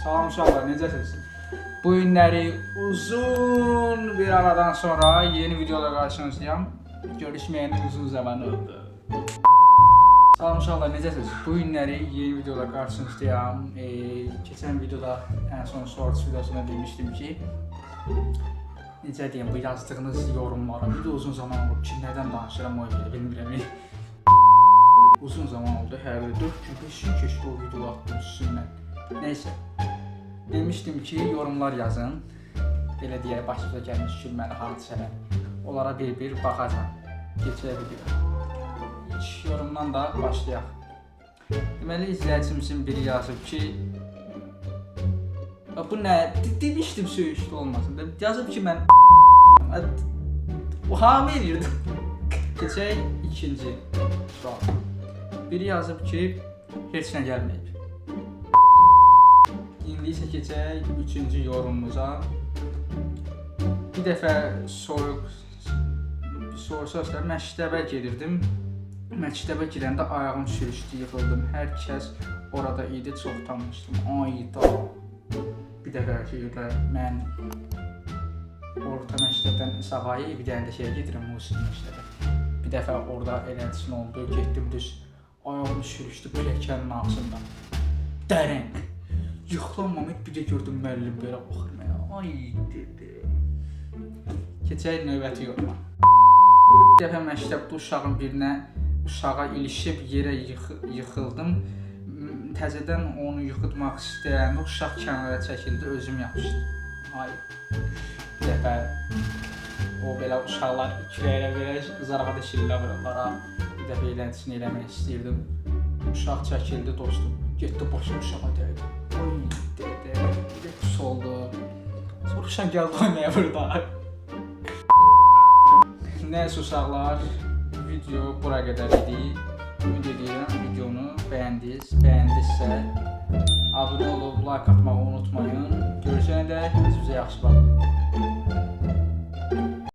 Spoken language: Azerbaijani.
Salam uşaqlar, necəsiniz? Bu günləri uzun bir aradan sonra yeni videoda qarşınızdayım. Görüşməyəndə uzun zaman oldu. Salam uşaqlar, necəsiniz? Bu günləri yeni videoda qarşınızdayım. Keçən videoda ən son shorts videosunda demişdim ki, necə deyim, bu yazdığınız yorumlara bir də uzun zaman oldu ki, nədən danışıram o ilə bilmirəm. Uzun zaman oldu, hər 4 gün, 5 gün keçdi o video attım üstündən. Neyse, demişdim ki, yorumlar yazın. Belə deyək, başımıza gəlmiş gülməli hadisələr. Onlara bir baxacam. Keçək video. İlk yorumdan da başlayaq. Deməli, izləyicimizin biri yazıb ki, bu nə? Demişdim söyüşlü olmasın. Yazıb ki, mən hamı eləyirdim. Keçək ikinci sual. Biri yazıb ki, heç nə gəlməyib. İndi isə keçək üçüncü yorumumuza. Bir dəfə soru soruşlar, məktəbə gedirdim. Məktəbə girəndə ayağım sürüşdü, yıxıldım. Hər kəs orada idi, çox tanışdım. Ayda. Bir dəfə ki, mən orta məktəbdən savayı bir dənə də şeyə gedirəm, musiqi məktəbə. Bir dəfə orada eləsin oldu, getdim düz. Ayağım sürüşdü pilləkənin ağzından. Dərin. Yıxılanmamaq bir də gördüm müəllim belə baxır mənə. Ay dedi. Keçək növbəti yoruma. Bir dəfə məktəbdə uşağa ilişib yerə yıxıldım. Təzədən onu yıxıtmaq istəyəndə uşaq kənara çəkildi, özüm yapışdım. Ay. Bir dəfə o belə uşaqlar kürəylə belə zarağa şillə vururlar. Bir dəfə eləncini eləmək istəyirdim. Uşaq çəkildi dostum. Getdi başım uşağa dəydi. Oy dedi. Bir də pis oldu. Sonra uşaq gəldi oynaya burada. Nəysə uşaqlar, video bura qədər idi. Ümid edirəm videonu bəyəndiniz. Bəyəndinizsə abunə olub like atmağı unutmayın. Görüşənədək özünüzə yaxşı baxın.